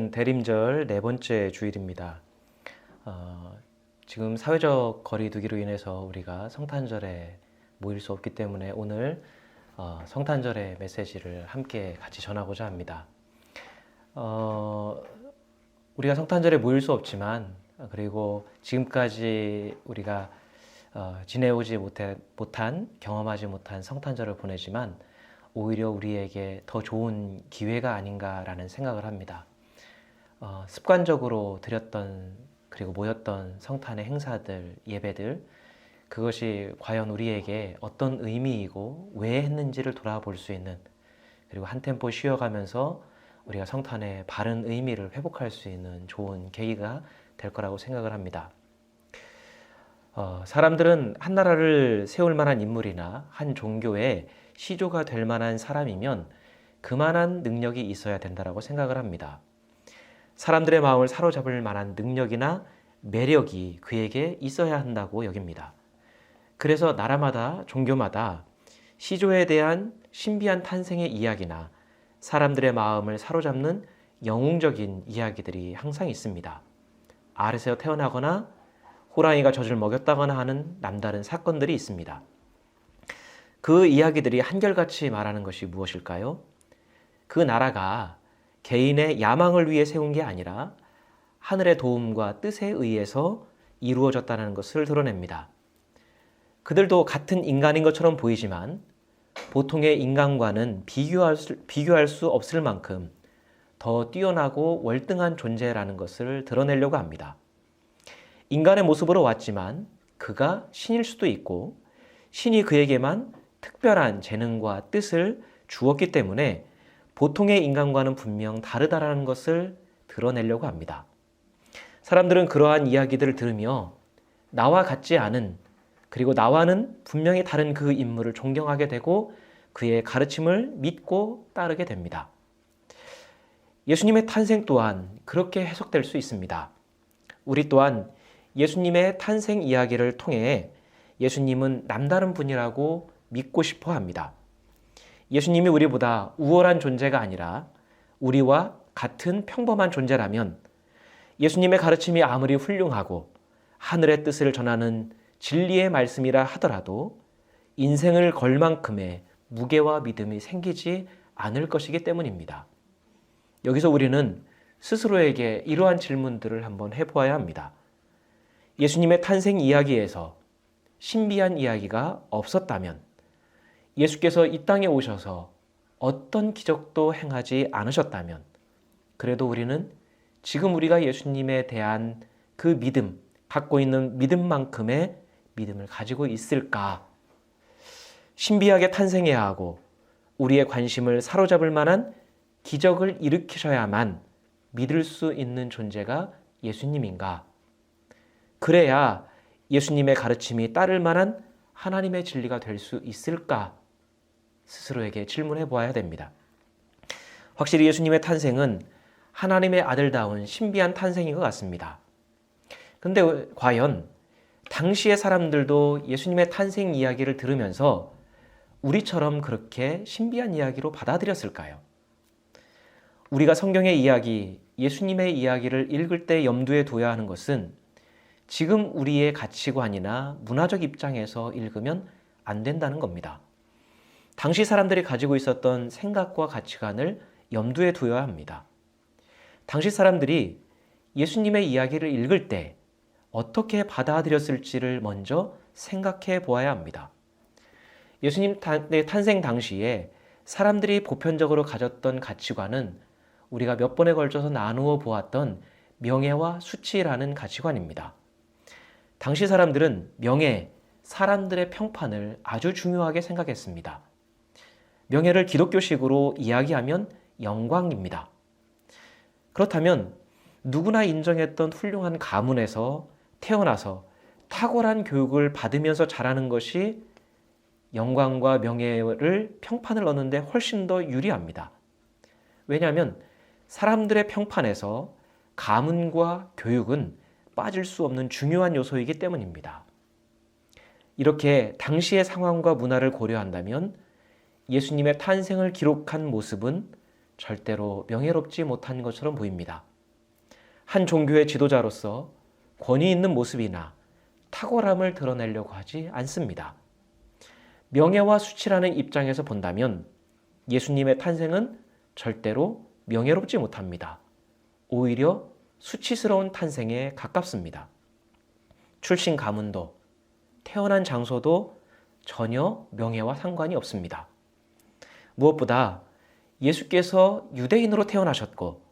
오늘은 대림절 네 번째 주일입니다. 지금 사회적 거리두기로 인해서 우리가 성탄절에 모일 수 없기 때문에 오늘 성탄절의 메시지를 함께 같이 전하고자 합니다. 우리가 성탄절에 모일 수 없지만 그리고 지금까지 우리가 지내오지 못한 경험하지 못한 성탄절을 보내지만 오히려 우리에게 더 좋은 기회가 아닌가라는 생각을 합니다. 습관적으로 드렸던 그리고 모였던 성탄의 행사들, 예배들, 그것이 과연 우리에게 어떤 의미이고 왜 했는지를 돌아볼 수 있는, 그리고 한 템포 쉬어가면서 우리가 성탄의 바른 의미를 회복할 수 있는 좋은 계기가 될 거라고 생각을 합니다. 사람들은 한 나라를 세울 만한 인물이나 한 종교의 시조가 될 만한 사람이면 그만한 능력이 있어야 된다고 생각을 합니다. 사람들의 마음을 사로잡을 만한 능력이나 매력이 그에게 있어야 한다고 여깁니다. 그래서 나라마다 종교마다 시조에 대한 신비한 탄생의 이야기나 사람들의 마음을 사로잡는 영웅적인 이야기들이 항상 있습니다. 알에서 태어나거나 호랑이가 젖을 먹였다거나 하는 남다른 사건들이 있습니다. 그 이야기들이 한결같이 말하는 것이 무엇일까요? 그 나라가 개인의 야망을 위해 세운 게 아니라 하늘의 도움과 뜻에 의해서 이루어졌다는 것을 드러냅니다. 그들도 같은 인간인 것처럼 보이지만 보통의 인간과는 비교할 수 없을 만큼 더 뛰어나고 월등한 존재라는 것을 드러내려고 합니다. 인간의 모습으로 왔지만 그가 신일 수도 있고 신이 그에게만 특별한 재능과 뜻을 주었기 때문에 보통의 인간과는 분명 다르다라는 것을 드러내려고 합니다. 사람들은 그러한 이야기들을 들으며 나와 같지 않은, 그리고 나와는 분명히 다른 그 인물을 존경하게 되고 그의 가르침을 믿고 따르게 됩니다. 예수님의 탄생 또한 그렇게 해석될 수 있습니다. 우리 또한 예수님의 탄생 이야기를 통해 예수님은 남다른 분이라고 믿고 싶어 합니다. 예수님이 우리보다 우월한 존재가 아니라 우리와 같은 평범한 존재라면 예수님의 가르침이 아무리 훌륭하고 하늘의 뜻을 전하는 진리의 말씀이라 하더라도 인생을 걸 만큼의 무게와 믿음이 생기지 않을 것이기 때문입니다. 여기서 우리는 스스로에게 이러한 질문들을 한번 해보아야 합니다. 예수님의 탄생 이야기에서 신비한 이야기가 없었다면, 예수께서 이 땅에 오셔서 어떤 기적도 행하지 않으셨다면, 그래도 우리는 지금 우리가 예수님에 대한 그 믿음, 갖고 있는 믿음만큼의 믿음을 가지고 있을까? 신비하게 탄생해야 하고 우리의 관심을 사로잡을 만한 기적을 일으키셔야만 믿을 수 있는 존재가 예수님인가? 그래야 예수님의 가르침이 따를 만한 하나님의 진리가 될 수 있을까? 스스로에게 질문해 보아야 됩니다. 확실히 예수님의 탄생은 하나님의 아들다운 신비한 탄생인 것 같습니다. 그런데 과연 당시의 사람들도 예수님의 탄생 이야기를 들으면서 우리처럼 그렇게 신비한 이야기로 받아들였을까요? 우리가 성경의 이야기, 예수님의 이야기를 읽을 때 염두에 둬야 하는 것은 지금 우리의 가치관이나 문화적 입장에서 읽으면 안 된다는 겁니다. 당시 사람들이 가지고 있었던 생각과 가치관을 염두에 두어야 합니다. 당시 사람들이 예수님의 이야기를 읽을 때 어떻게 받아들였을지를 먼저 생각해 보아야 합니다. 예수님 탄생 당시에 사람들이 보편적으로 가졌던 가치관은 우리가 몇 번에 걸쳐서 나누어 보았던 명예와 수치라는 가치관입니다. 당시 사람들은 명예, 사람들의 평판을 아주 중요하게 생각했습니다. 명예를 기독교식으로 이야기하면 영광입니다. 그렇다면 누구나 인정했던 훌륭한 가문에서 태어나서 탁월한 교육을 받으면서 자라는 것이 영광과 명예를 평판을 얻는데 훨씬 더 유리합니다. 왜냐하면 사람들의 평판에서 가문과 교육은 빠질 수 없는 중요한 요소이기 때문입니다. 이렇게 당시의 상황과 문화를 고려한다면 예수님의 탄생을 기록한 모습은 절대로 명예롭지 못한 것처럼 보입니다. 한 종교의 지도자로서 권위 있는 모습이나 탁월함을 드러내려고 하지 않습니다. 명예와 수치라는 입장에서 본다면 예수님의 탄생은 절대로 명예롭지 못합니다. 오히려 수치스러운 탄생에 가깝습니다. 출신 가문도 태어난 장소도 전혀 명예와 상관이 없습니다. 무엇보다 예수께서 유대인으로 태어나셨고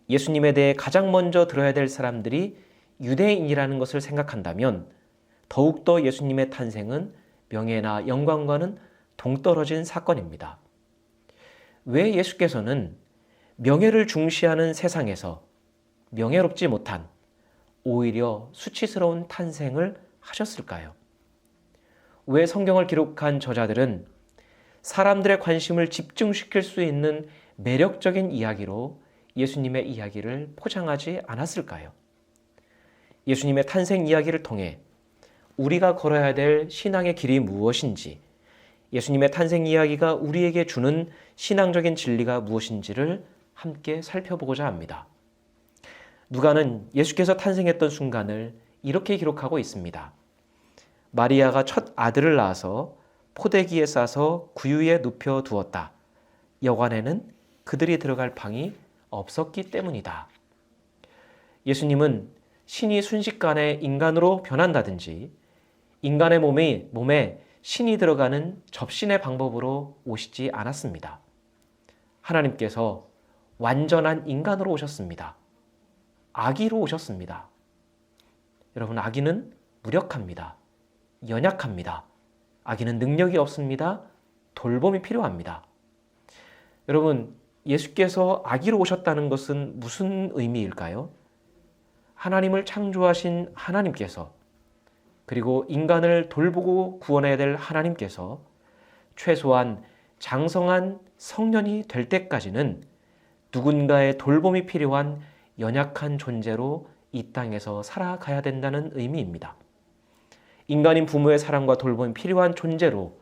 예수님에 대해 가장 먼저 들어야 될 사람들이 유대인이라는 것을 생각한다면 더욱더 예수님의 탄생은 명예나 영광과는 동떨어진 사건입니다. 왜 예수께서는 명예를 중시하는 세상에서 명예롭지 못한 오히려 수치스러운 탄생을 하셨을까요? 왜 성경을 기록한 저자들은 사람들의 관심을 집중시킬 수 있는 매력적인 이야기로 예수님의 이야기를 포장하지 않았을까요? 예수님의 탄생 이야기를 통해 우리가 걸어야 될 신앙의 길이 무엇인지, 예수님의 탄생 이야기가 우리에게 주는 신앙적인 진리가 무엇인지를 함께 살펴보고자 합니다. 누가는 예수께서 탄생했던 순간을 이렇게 기록하고 있습니다. 마리아가 첫 아들을 낳아서 포대기에 싸서 구유에 눕혀 두었다. 여관에는 그들이 들어갈 방이 없었기 때문이다. 예수님은 신이 순식간에 인간으로 변한다든지 인간의 몸에 신이 들어가는 접신의 방법으로 오시지 않았습니다. 하나님께서 완전한 인간으로 오셨습니다. 아기로 오셨습니다. 여러분, 아기는 무력합니다. 연약합니다. 아기는 능력이 없습니다. 돌봄이 필요합니다. 여러분, 예수께서 아기로 오셨다는 것은 무슨 의미일까요? 하나님을 창조하신 하나님께서 그리고 인간을 돌보고 구원해야 될 하나님께서 최소한 장성한 성년이 될 때까지는 누군가의 돌봄이 필요한 연약한 존재로 이 땅에서 살아가야 된다는 의미입니다. 인간인 부모의 사랑과 돌봄이 필요한 존재로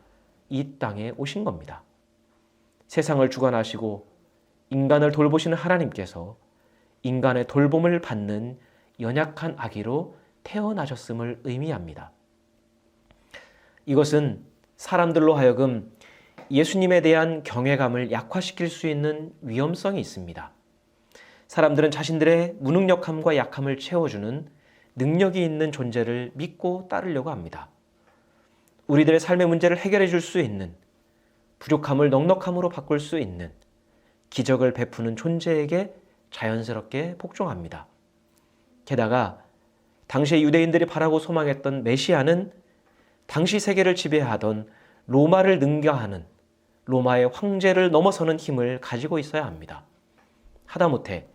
이 땅에 오신 겁니다. 세상을 주관하시고 인간을 돌보시는 하나님께서 인간의 돌봄을 받는 연약한 아기로 태어나셨음을 의미합니다. 이것은 사람들로 하여금 예수님에 대한 경외감을 약화시킬 수 있는 위험성이 있습니다. 사람들은 자신들의 무능력함과 약함을 채워주는 능력이 있는 존재를 믿고 따르려고 합니다. 우리들의 삶의 문제를 해결해 줄 수 있는, 부족함을 넉넉함으로 바꿀 수 있는, 기적을 베푸는 존재에게 자연스럽게 복종합니다. 게다가 당시의 유대인들이 바라고 소망했던 메시아는 당시 세계를 지배하던 로마를 능가하는 로마의 황제를 넘어서는 힘을 가지고 있어야 합니다. 하다못해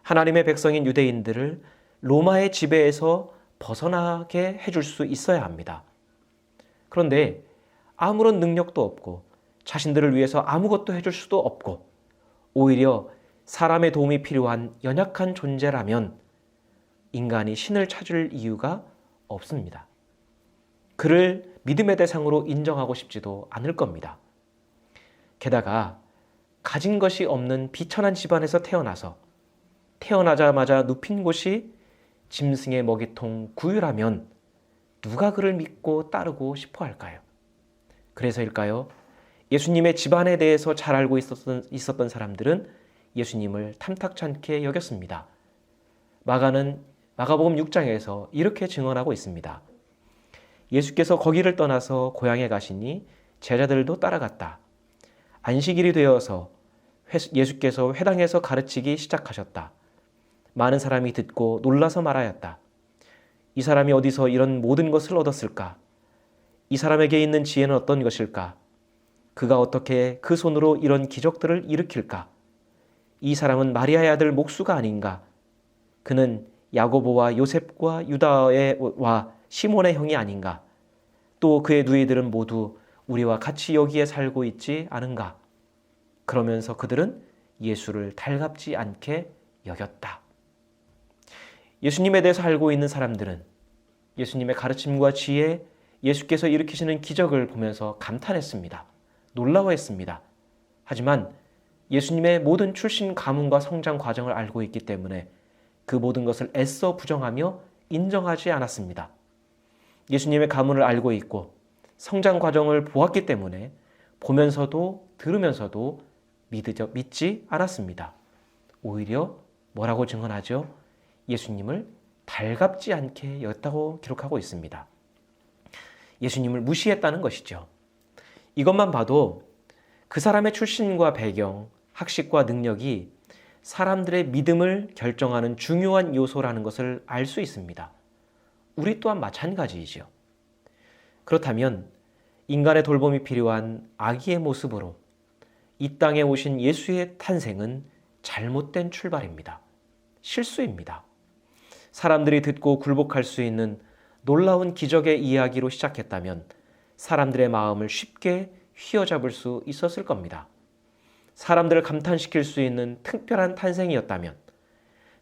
하나님의 백성인 유대인들을 로마의 지배에서 벗어나게 해줄 수 있어야 합니다. 그런데 아무런 능력도 없고 자신들을 위해서 아무것도 해줄 수도 없고 오히려 사람의 도움이 필요한 연약한 존재라면 인간이 신을 찾을 이유가 없습니다. 그를 믿음의 대상으로 인정하고 싶지도 않을 겁니다. 게다가 가진 것이 없는 비천한 집안에서 태어나서 태어나자마자 눕힌 곳이 짐승의 먹이통 구유라면 누가 그를 믿고 따르고 싶어 할까요? 그래서일까요? 예수님의 집안에 대해서 잘 알고 있었던 사람들은 예수님을 탐탁치 않게 여겼습니다. 마가복음 6장에서 이렇게 증언하고 있습니다. 예수께서 거기를 떠나서 고향에 가시니 제자들도 따라갔다. 안식일이 되어서 예수께서 회당에서 가르치기 시작하셨다. 많은 사람이 듣고 놀라서 말하였다. 이 사람이 어디서 이런 모든 것을 얻었을까? 이 사람에게 있는 지혜는 어떤 것일까? 그가 어떻게 그 손으로 이런 기적들을 일으킬까? 이 사람은 마리아의 아들 목수가 아닌가? 그는 야고보와 요셉과 유다와 시몬의 형이 아닌가? 또 그의 누이들은 모두 우리와 같이 여기에 살고 있지 않은가? 그러면서 그들은 예수를 달갑지 않게 여겼다. 예수님에 대해서 알고 있는 사람들은 예수님의 가르침과 지혜, 예수께서 일으키시는 기적을 보면서 감탄했습니다. 놀라워했습니다. 하지만 예수님의 모든 출신 가문과 성장 과정을 알고 있기 때문에 그 모든 것을 애써 부정하며 인정하지 않았습니다. 예수님의 가문을 알고 있고 성장 과정을 보았기 때문에 보면서도 들으면서도 믿지 않았습니다. 오히려 뭐라고 증언하죠? 예수님을 달갑지 않게 여겼다고 기록하고 있습니다. 예수님을 무시했다는 것이죠. 이것만 봐도 그 사람의 출신과 배경, 학식과 능력이 사람들의 믿음을 결정하는 중요한 요소라는 것을 알 수 있습니다. 우리 또한 마찬가지이죠. 그렇다면 인간의 돌봄이 필요한 아기의 모습으로 이 땅에 오신 예수의 탄생은 잘못된 출발입니다. 실수입니다. 사람들이 듣고 굴복할 수 있는 놀라운 기적의 이야기로 시작했다면 사람들의 마음을 쉽게 휘어잡을 수 있었을 겁니다. 사람들을 감탄시킬 수 있는 특별한 탄생이었다면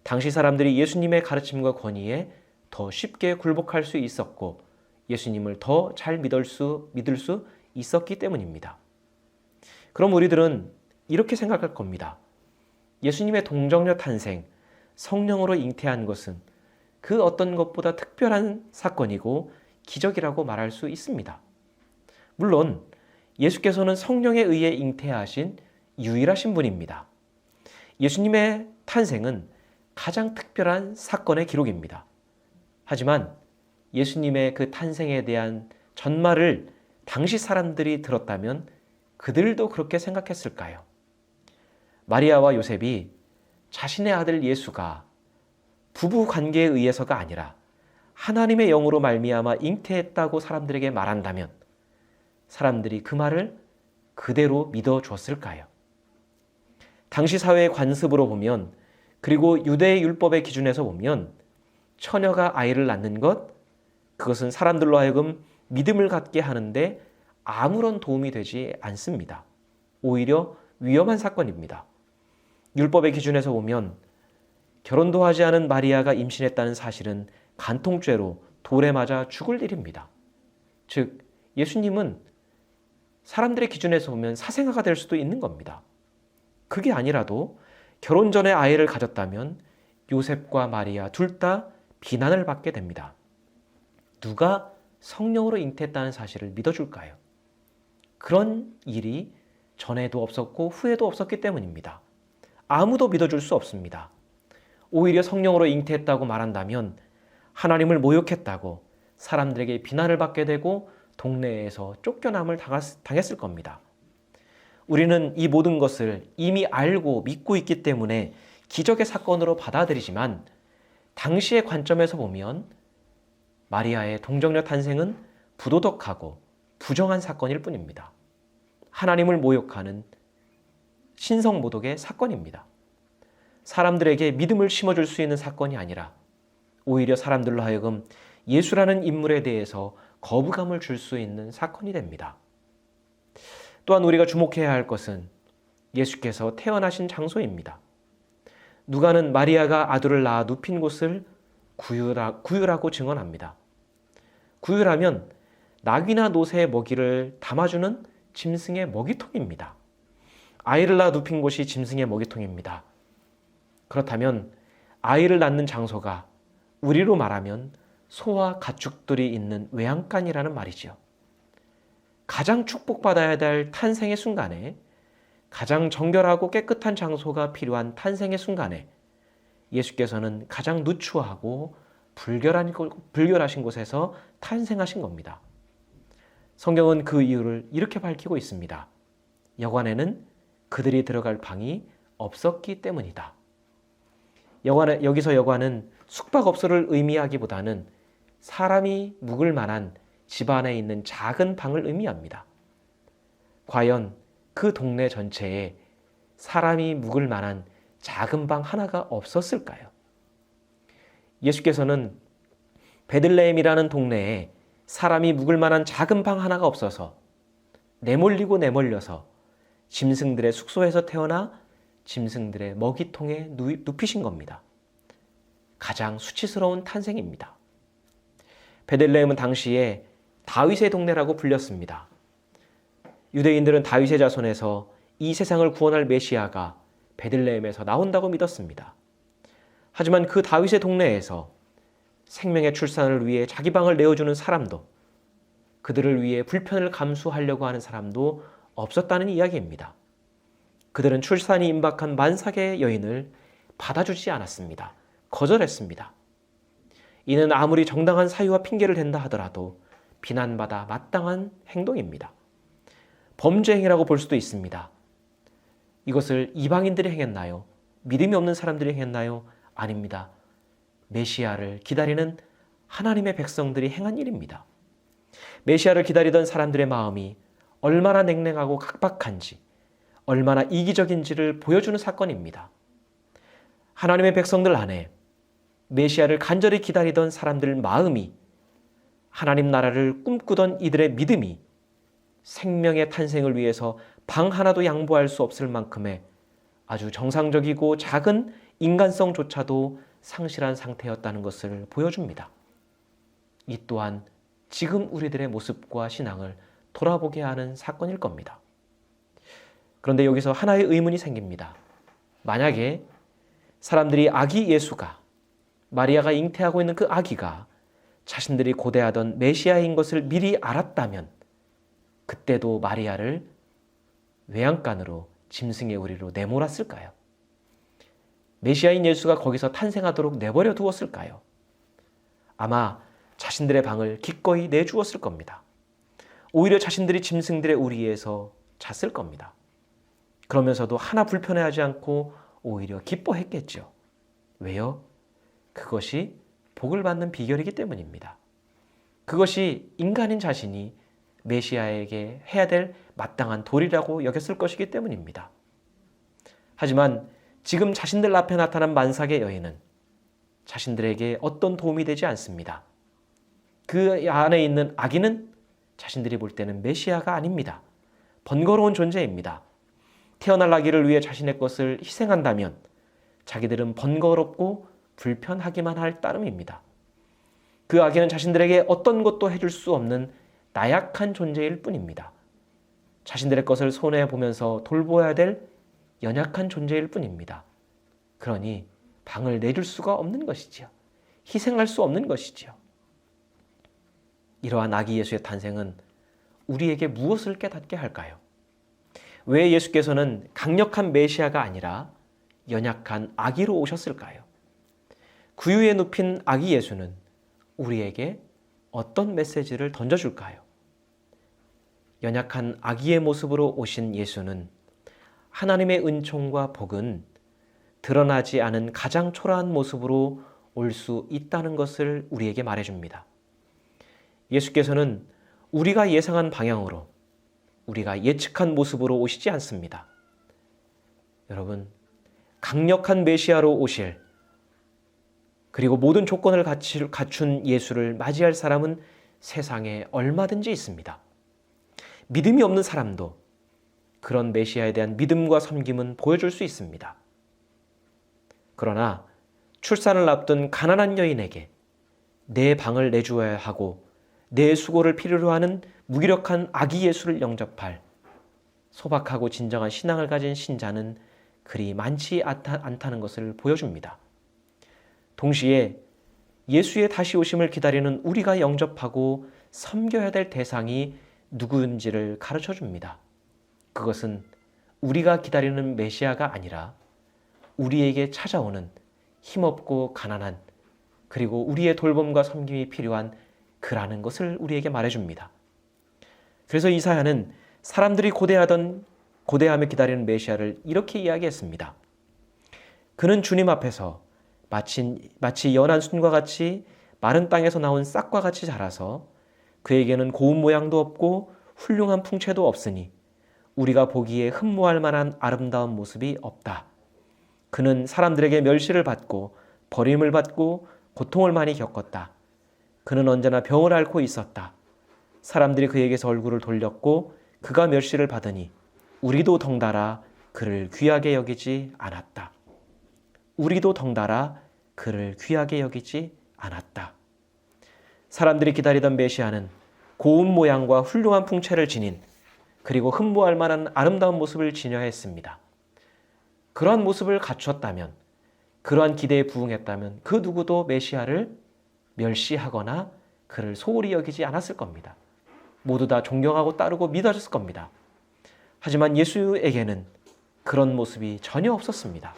당시 사람들이 예수님의 가르침과 권위에 더 쉽게 굴복할 수 있었고 예수님을 더 잘 믿을 수 있었기 때문입니다. 그럼 우리들은 이렇게 생각할 겁니다. 예수님의 동정녀 탄생, 성령으로 잉태한 것은 그 어떤 것보다 특별한 사건이고 기적이라고 말할 수 있습니다. 물론 예수께서는 성령에 의해 잉태하신 유일하신 분입니다. 예수님의 탄생은 가장 특별한 사건의 기록입니다. 하지만 예수님의 그 탄생에 대한 전말을 당시 사람들이 들었다면 그들도 그렇게 생각했을까요? 마리아와 요셉이 자신의 아들 예수가 부부 관계에 의해서가 아니라 하나님의 영으로 말미암아 잉태했다고 사람들에게 말한다면 사람들이 그 말을 그대로 믿어 주었을까요? 당시 사회의 관습으로 보면 그리고 유대의 율법의 기준에서 보면 처녀가 아이를 낳는 것, 그것은 사람들로 하여금 믿음을 갖게 하는데 아무런 도움이 되지 않습니다. 오히려 위험한 사건입니다. 율법의 기준에서 보면 결혼도 하지 않은 마리아가 임신했다는 사실은 간통죄로 돌에 맞아 죽을 일입니다. 즉 예수님은 사람들의 기준에서 보면 사생아가 될 수도 있는 겁니다. 그게 아니라도 결혼 전에 아이를 가졌다면 요셉과 마리아 둘 다 비난을 받게 됩니다. 누가 성령으로 잉태했다는 사실을 믿어줄까요? 그런 일이 전에도 없었고 후에도 없었기 때문입니다. 아무도 믿어줄 수 없습니다. 오히려 성령으로 잉태했다고 말한다면 하나님을 모욕했다고 사람들에게 비난을 받게 되고 동네에서 쫓겨남을 당했을 겁니다. 우리는 이 모든 것을 이미 알고 믿고 있기 때문에 기적의 사건으로 받아들이지만 당시의 관점에서 보면 마리아의 동정녀 탄생은 부도덕하고 부정한 사건일 뿐입니다. 하나님을 모욕하는 신성모독의 사건입니다. 사람들에게 믿음을 심어줄 수 있는 사건이 아니라 오히려 사람들로 하여금 예수라는 인물에 대해서 거부감을 줄 수 있는 사건이 됩니다. 또한 우리가 주목해야 할 것은 예수께서 태어나신 장소입니다. 누가는 마리아가 아들을 낳아 눕힌 곳을 구유라고 증언합니다. 구유라면 낙이나 노새의 먹이를 담아주는 짐승의 먹이통입니다. 아이를 낳아 눕힌 곳이 짐승의 먹이통입니다. 그렇다면 아이를 낳는 장소가 우리로 말하면 소와 가축들이 있는 외양간이라는 말이죠. 가장 축복받아야 될 탄생의 순간에 가장 정결하고 깨끗한 장소가 필요한 탄생의 순간에 예수께서는 가장 누추하고 불결하신 곳에서 탄생하신 겁니다. 성경은 그 이유를 이렇게 밝히고 있습니다. 여관에는 그들이 들어갈 방이 없었기 때문이다. 여기서 여관은 숙박업소를 의미하기보다는 사람이 묵을 만한 집 안에 있는 작은 방을 의미합니다. 과연 그 동네 전체에 사람이 묵을 만한 작은 방 하나가 없었을까요? 예수께서는 베들레헴이라는 동네에 사람이 묵을 만한 작은 방 하나가 없어서 내몰리고 내몰려서 짐승들의 숙소에서 태어나 짐승들의 먹이통에 눕히신 겁니다. 가장 수치스러운 탄생입니다. 베들레헴은 당시에 다윗의 동네라고 불렸습니다. 유대인들은 다윗의 자손에서 이 세상을 구원할 메시아가 베들레헴에서 나온다고 믿었습니다. 하지만 그 다윗의 동네에서 생명의 출산을 위해 자기 방을 내어주는 사람도, 그들을 위해 불편을 감수하려고 하는 사람도 없었다는 이야기입니다. 그들은 출산이 임박한 만삭의 여인을 받아주지 않았습니다. 거절했습니다. 이는 아무리 정당한 사유와 핑계를 댄다 하더라도 비난받아 마땅한 행동입니다. 범죄 행위라고 볼 수도 있습니다. 이것을 이방인들이 행했나요? 믿음이 없는 사람들이 행했나요? 아닙니다. 메시아를 기다리는 하나님의 백성들이 행한 일입니다. 메시아를 기다리던 사람들의 마음이 얼마나 냉랭하고 각박한지, 얼마나 이기적인지를 보여주는 사건입니다. 하나님의 백성들 안에 메시아를 간절히 기다리던 사람들 마음이, 하나님 나라를 꿈꾸던 이들의 믿음이 생명의 탄생을 위해서 방 하나도 양보할 수 없을 만큼의 아주 정상적이고 작은 인간성조차도 상실한 상태였다는 것을 보여줍니다. 이 또한 지금 우리들의 모습과 신앙을 돌아보게 하는 사건일 겁니다. 그런데 여기서 하나의 의문이 생깁니다. 만약에 사람들이 아기 예수가, 마리아가 잉태하고 있는 그 아기가 자신들이 고대하던 메시아인 것을 미리 알았다면 그때도 마리아를 외양간으로 짐승의 우리로 내몰았을까요? 메시아인 예수가 거기서 탄생하도록 내버려 두었을까요? 아마 자신들의 방을 기꺼이 내주었을 겁니다. 오히려 자신들이 짐승들의 우리에서 잤을 겁니다. 그러면서도 하나 불편해하지 않고 오히려 기뻐했겠죠. 왜요? 그것이 복을 받는 비결이기 때문입니다. 그것이 인간인 자신이 메시아에게 해야 될 마땅한 도리라고 여겼을 것이기 때문입니다. 하지만 지금 자신들 앞에 나타난 만삭의 여인은 자신들에게 어떤 도움이 되지 않습니다. 그 안에 있는 아기는 자신들이 볼 때는 메시아가 아닙니다. 번거로운 존재입니다. 태어날 아기를 위해 자신의 것을 희생한다면 자기들은 번거롭고 불편하기만 할 따름입니다. 그 아기는 자신들에게 어떤 것도 해줄 수 없는 나약한 존재일 뿐입니다. 자신들의 것을 손해보면서 돌보아야 될 연약한 존재일 뿐입니다. 그러니 방을 내줄 수가 없는 것이지요. 희생할 수 없는 것이지요. 이러한 아기 예수의 탄생은 우리에게 무엇을 깨닫게 할까요? 왜 예수께서는 강력한 메시아가 아니라 연약한 아기로 오셨을까요? 구유에 눕힌 아기 예수는 우리에게 어떤 메시지를 던져줄까요? 연약한 아기의 모습으로 오신 예수는 하나님의 은총과 복은 드러나지 않은 가장 초라한 모습으로 올 수 있다는 것을 우리에게 말해줍니다. 예수께서는 우리가 예상한 방향으로, 우리가 예측한 모습으로 오시지 않습니다. 여러분, 강력한 메시아로 오실, 그리고 모든 조건을 갖춘 예수를 맞이할 사람은 세상에 얼마든지 있습니다. 믿음이 없는 사람도 그런 메시아에 대한 믿음과 섬김은 보여줄 수 있습니다. 그러나 출산을 앞둔 가난한 여인에게 내 방을 내주어야 하고 내 수고를 필요로 하는 무기력한 아기 예수를 영접할 소박하고 진정한 신앙을 가진 신자는 그리 많지 않다는 것을 보여줍니다. 동시에 예수의 다시 오심을 기다리는 우리가 영접하고 섬겨야 될 대상이 누구인지를 가르쳐 줍니다. 그것은 우리가 기다리는 메시아가 아니라 우리에게 찾아오는 힘없고 가난한, 그리고 우리의 돌봄과 섬김이 필요한 그라는 것을 우리에게 말해줍니다. 그래서 이사야는 사람들이 고대하며 기다리는 메시아를 이렇게 이야기했습니다. 그는 주님 앞에서 마치 연한 순과 같이 마른 땅에서 나온 싹과 같이 자라서 그에게는 고운 모양도 없고 훌륭한 풍채도 없으니 우리가 보기에 흠모할 만한 아름다운 모습이 없다. 그는 사람들에게 멸시를 받고 버림을 받고 고통을 많이 겪었다. 그는 언제나 병을 앓고 있었다. 사람들이 그에게서 얼굴을 돌렸고 그가 멸시를 받으니 우리도 덩달아 그를 귀하게 여기지 않았다. 우리도 덩달아 그를 귀하게 여기지 않았다. 사람들이 기다리던 메시아는 고운 모양과 훌륭한 풍채를 지닌, 그리고 흠모할 만한 아름다운 모습을 지녀야 했습니다. 그러한 모습을 갖추었다면 그러한 기대에 부응했다면 그 누구도 메시아를 멸시하거나 그를 소홀히 여기지 않았을 겁니다. 모두 다 존경하고 따르고 믿어줬을 겁니다. 하지만 예수에게는 그런 모습이 전혀 없었습니다.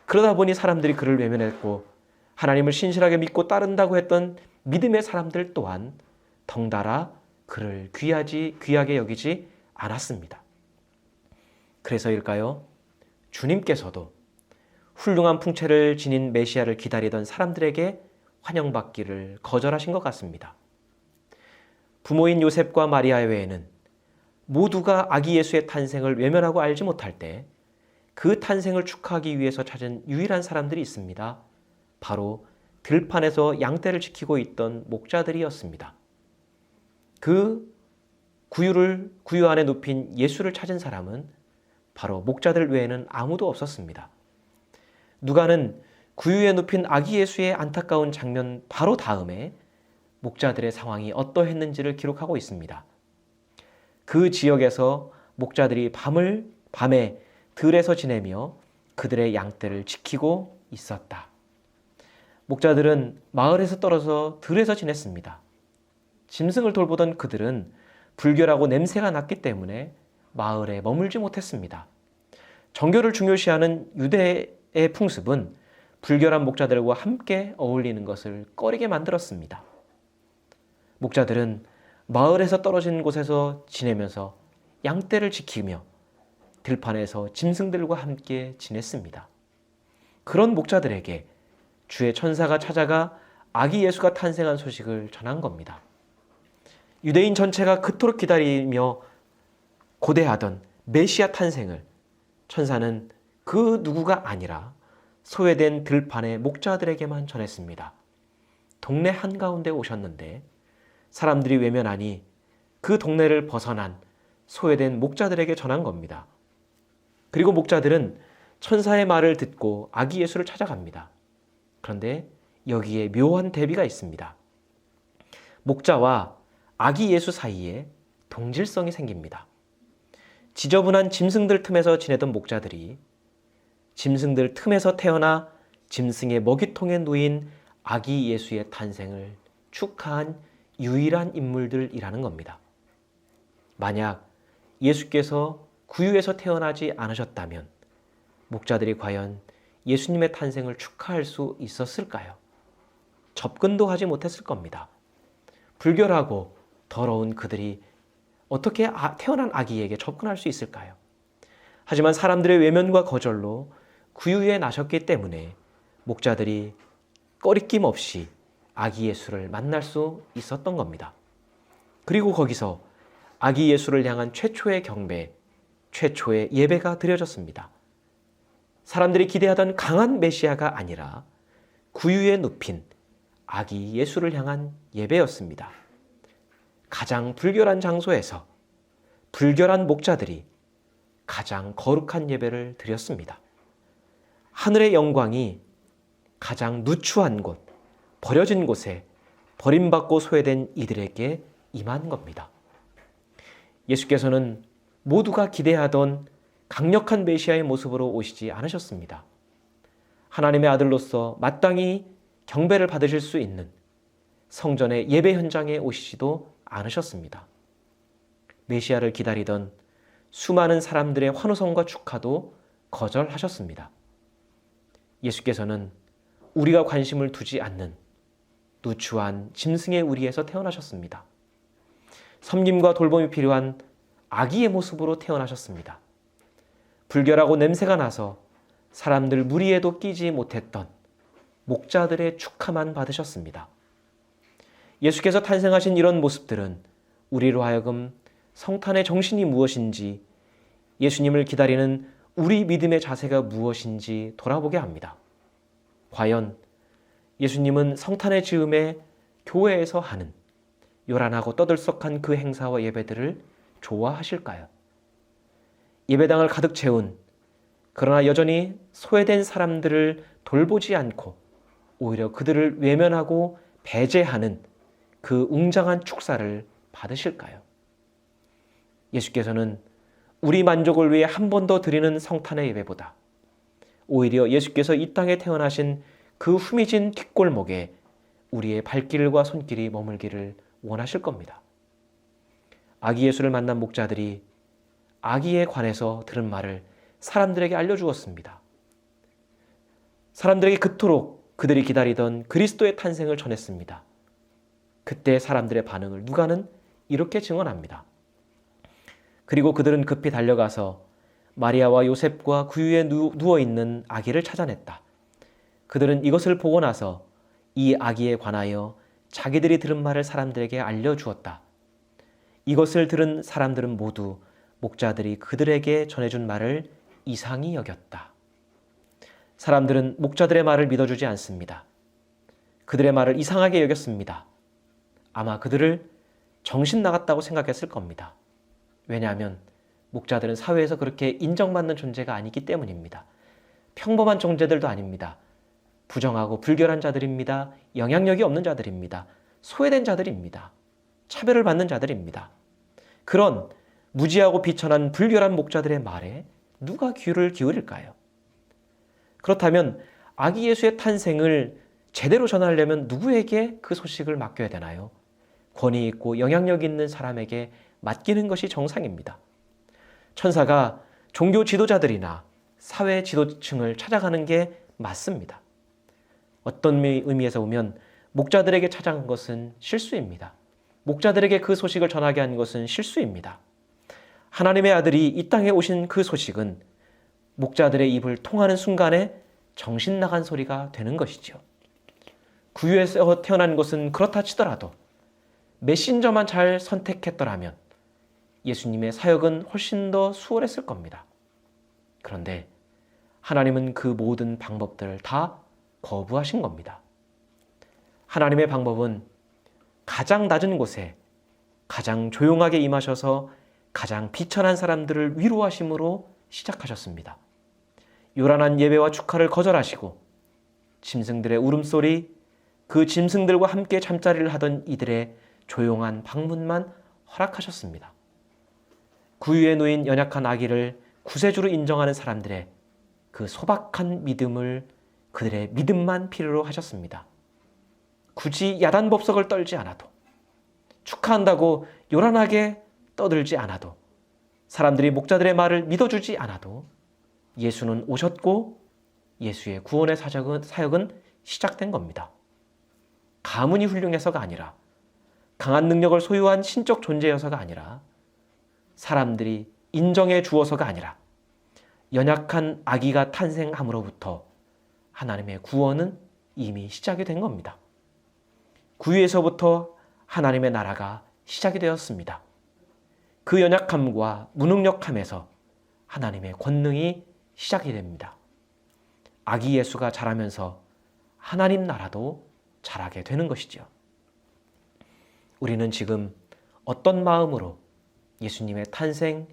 그러다 보니 사람들이 그를 외면했고 하나님을 신실하게 믿고 따른다고 했던 믿음의 사람들 또한 덩달아 그를 귀하게 여기지 않았습니다. 그래서일까요? 주님께서도 훌륭한 풍채를 지닌 메시아를 기다리던 사람들에게 환영받기를 거절하신 것 같습니다. 부모인 요셉과 마리아 외에는 모두가 아기 예수의 탄생을 외면하고 알지 못할 때 그 탄생을 축하하기 위해서 찾은 유일한 사람들이 있습니다. 바로 들판에서 양떼를 지키고 있던 목자들이었습니다. 그 구유 안에 눕힌 예수를 찾은 사람은 바로 목자들 외에는 아무도 없었습니다. 누가는 구유에 눕힌 아기 예수의 안타까운 장면 바로 다음에 목자들의 상황이 어떠했는지를 기록하고 있습니다. 그 지역에서 목자들이 밤에 들에서 지내며 그들의 양떼를 지키고 있었다. 목자들은 마을에서 떨어져 들에서 지냈습니다. 짐승을 돌보던 그들은 불결하고 냄새가 났기 때문에 마을에 머물지 못했습니다. 정결을 중요시하는 유대의 풍습은 불결한 목자들과 함께 어울리는 것을 꺼리게 만들었습니다. 목자들은 마을에서 떨어진 곳에서 지내면서 양떼를 지키며 들판에서 짐승들과 함께 지냈습니다. 그런 목자들에게 주의 천사가 찾아가 아기 예수가 탄생한 소식을 전한 겁니다. 유대인 전체가 그토록 기다리며 고대하던 메시아 탄생을 천사는 그 누구가 아니라 소외된 들판의 목자들에게만 전했습니다. 동네 한가운데 오셨는데 사람들이 외면하니 그 동네를 벗어난 소외된 목자들에게 전한 겁니다. 그리고 목자들은 천사의 말을 듣고 아기 예수를 찾아갑니다. 그런데 여기에 묘한 대비가 있습니다. 목자와 아기 예수 사이에 동질성이 생깁니다. 지저분한 짐승들 틈에서 지내던 목자들이 짐승들 틈에서 태어나 짐승의 먹이통에 누인 아기 예수의 탄생을 축하한 유일한 인물들이라는 겁니다. 만약 예수께서 구유에서 태어나지 않으셨다면 목자들이 과연 예수님의 탄생을 축하할 수 있었을까요? 접근도 하지 못했을 겁니다. 불결하고 더러운 그들이 어떻게 태어난 아기에게 접근할 수 있을까요? 하지만 사람들의 외면과 거절로 구유에 나셨기 때문에 목자들이 꺼리낌 없이 아기 예수를 만날 수 있었던 겁니다. 그리고 거기서 아기 예수를 향한 최초의 경배, 최초의 예배가 드려졌습니다. 사람들이 기대하던 강한 메시아가 아니라 구유에 눕힌 아기 예수를 향한 예배였습니다. 가장 불결한 장소에서 불결한 목자들이 가장 거룩한 예배를 드렸습니다. 하늘의 영광이 가장 누추한 곳, 버려진 곳에 버림받고 소외된 이들에게 임한 겁니다. 예수께서는 모두가 기대하던 강력한 메시아의 모습으로 오시지 않으셨습니다. 하나님의 아들로서 마땅히 경배를 받으실 수 있는 성전의 예배 현장에 오시지도 않으셨습니다. 메시아를 기다리던 수많은 사람들의 환호성과 축하도 거절하셨습니다. 예수께서는 우리가 관심을 두지 않는 누추한 짐승의 우리에서 태어나셨습니다. 섬김과 돌봄이 필요한 아기의 모습으로 태어나셨습니다. 불결하고 냄새가 나서 사람들 무리에도 끼지 못했던 목자들의 축하만 받으셨습니다. 예수께서 탄생하신 이런 모습들은 우리로 하여금 성탄의 정신이 무엇인지, 예수님을 기다리는 우리 믿음의 자세가 무엇인지 돌아보게 합니다. 과연 예수님은 성탄의 즈음에 교회에서 하는 요란하고 떠들썩한 그 행사와 예배들을 좋아하실까요? 예배당을 가득 채운, 그러나 여전히 소외된 사람들을 돌보지 않고 오히려 그들을 외면하고 배제하는 그 웅장한 축사를 받으실까요? 예수께서는 우리 만족을 위해 한 번 더 드리는 성탄의 예배보다 오히려 예수께서 이 땅에 태어나신 그 후미진 뒷골목에 우리의 발길과 손길이 머물기를 원하실 겁니다. 아기 예수를 만난 목자들이 아기에 관해서 들은 말을 사람들에게 알려주었습니다. 사람들에게 그토록 그들이 기다리던 그리스도의 탄생을 전했습니다. 그때 사람들의 반응을 누가는 이렇게 증언합니다. 그리고 그들은 급히 달려가서 마리아와 요셉과 구유에 누워있는 아기를 찾아냈다. 그들은 이것을 보고 나서 이 아기에 관하여 자기들이 들은 말을 사람들에게 알려주었다. 이것을 들은 사람들은 모두 목자들이 그들에게 전해준 말을 이상히 여겼다. 사람들은 목자들의 말을 믿어주지 않습니다. 그들의 말을 이상하게 여겼습니다. 아마 그들을 정신 나갔다고 생각했을 겁니다. 왜냐하면 목자들은 사회에서 그렇게 인정받는 존재가 아니기 때문입니다. 평범한 존재들도 아닙니다. 부정하고 불결한 자들입니다. 영향력이 없는 자들입니다. 소외된 자들입니다. 차별을 받는 자들입니다. 그런 무지하고 비천한 불결한 목자들의 말에 누가 귀를 기울일까요? 그렇다면 아기 예수의 탄생을 제대로 전하려면 누구에게 그 소식을 맡겨야 되나요? 권위 있고 영향력 있는 사람에게 맡기는 것이 정상입니다. 천사가 종교 지도자들이나 사회 지도층을 찾아가는 게 맞습니다. 어떤 의미에서 보면 목자들에게 찾아간 것은 실수입니다. 목자들에게 그 소식을 전하게 한 것은 실수입니다. 하나님의 아들이 이 땅에 오신 그 소식은 목자들의 입을 통하는 순간에 정신 나간 소리가 되는 것이죠. 구유에서 태어난 것은 그렇다 치더라도 메신저만 잘 선택했더라면 예수님의 사역은 훨씬 더 수월했을 겁니다. 그런데 하나님은 그 모든 방법들을 다 거부하신 겁니다. 하나님의 방법은 가장 낮은 곳에 가장 조용하게 임하셔서 가장 비천한 사람들을 위로하심으로 시작하셨습니다. 요란한 예배와 축하를 거절하시고 짐승들의 울음소리, 그 짐승들과 함께 잠자리를 하던 이들의 조용한 방문만 허락하셨습니다. 구유에 놓인 연약한 아기를 구세주로 인정하는 사람들의 그 소박한 믿음을 그들의 믿음만 필요로 하셨습니다. 굳이 야단법석을 떨지 않아도, 축하한다고 요란하게 떠들지 않아도, 사람들이 목자들의 말을 믿어주지 않아도 예수는 오셨고 예수의 구원의 사역은 시작된 겁니다. 가문이 훌륭해서가 아니라, 강한 능력을 소유한 신적 존재여서가 아니라, 사람들이 인정해 주어서가 아니라 연약한 아기가 탄생함으로부터 하나님의 구원은 이미 시작이 된 겁니다. 구유에서부터 하나님의 나라가 시작이 되었습니다. 그 연약함과 무능력함에서 하나님의 권능이 시작이 됩니다. 아기 예수가 자라면서 하나님 나라도 자라게 되는 것이죠. 우리는 지금 어떤 마음으로 예수님의 탄생,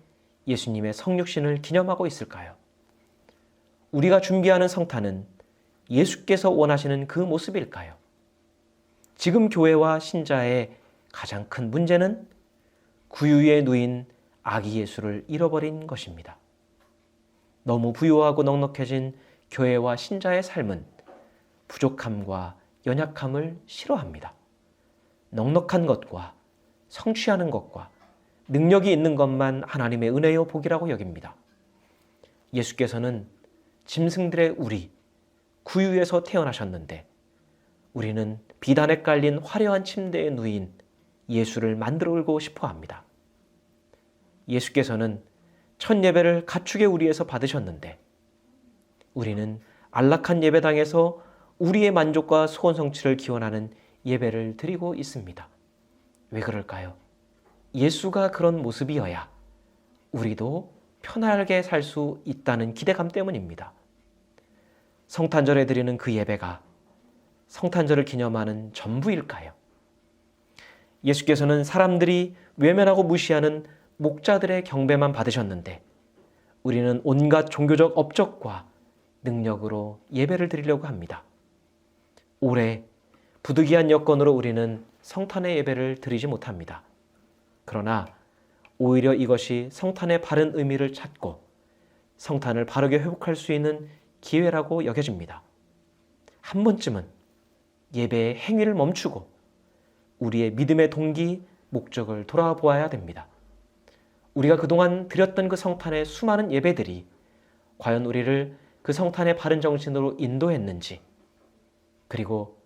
예수님의 성육신을 기념하고 있을까요? 우리가 준비하는 성탄은 예수께서 원하시는 그 모습일까요? 지금 교회와 신자의 가장 큰 문제는 구유에 누인 아기 예수를 잃어버린 것입니다. 너무 부유하고 넉넉해진 교회와 신자의 삶은 부족함과 연약함을 싫어합니다. 넉넉한 것과 성취하는 것과 능력이 있는 것만 하나님의 은혜요 복이라고 여깁니다. 예수께서는 짐승들의 우리, 구유에서 태어나셨는데 우리는 비단에 깔린 화려한 침대에 누인 예수를 만들고 싶어 합니다. 예수께서는 첫 예배를 가축의 우리에서 받으셨는데 우리는 안락한 예배당에서 우리의 만족과 소원 성취를 기원하는 예배를 드리고 있습니다. 왜 그럴까요? 예수가 그런 모습이어야 우리도 편하게 살 수 있다는 기대감 때문입니다. 성탄절에 드리는 그 예배가 성탄절을 기념하는 전부일까요? 예수께서는 사람들이 외면하고 무시하는 목자들의 경배만 받으셨는데 우리는 온갖 종교적 업적과 능력으로 예배를 드리려고 합니다. 올해 부득이한 여건으로 우리는 성탄의 예배를 드리지 못합니다. 그러나 오히려 이것이 성탄의 바른 의미를 찾고 성탄을 바르게 회복할 수 있는 기회라고 여겨집니다. 한 번쯤은 예배의 행위를 멈추고 우리의 믿음의 동기, 목적을 돌아보아야 됩니다. 우리가 그동안 드렸던 그 성탄의 수많은 예배들이 과연 우리를 그 성탄의 바른 정신으로 인도했는지, 그리고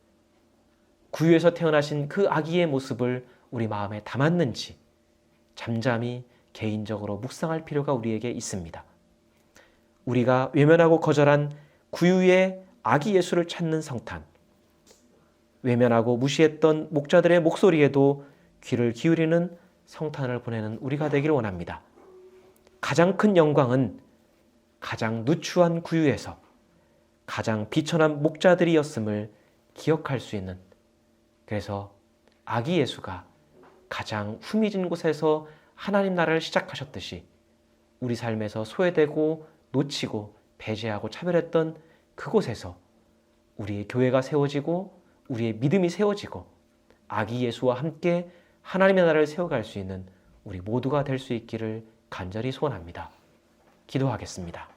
구유에서 태어나신 그 아기의 모습을 우리 마음에 담았는지 잠잠히 개인적으로 묵상할 필요가 우리에게 있습니다. 우리가 외면하고 거절한 구유의 아기 예수를 찾는 성탄, 외면하고 무시했던 목자들의 목소리에도 귀를 기울이는 성탄을 보내는 우리가 되기를 원합니다. 가장 큰 영광은 가장 누추한 구유에서 가장 비천한 목자들이었음을 기억할 수 있는, 그래서 아기 예수가 가장 후미진 곳에서 하나님 나라를 시작하셨듯이 우리 삶에서 소외되고 놓치고 배제하고 차별했던 그곳에서 우리의 교회가 세워지고 우리의 믿음이 세워지고 아기 예수와 함께 하나님의 나라를 세워갈 수 있는 우리 모두가 될 수 있기를 간절히 소원합니다. 기도하겠습니다.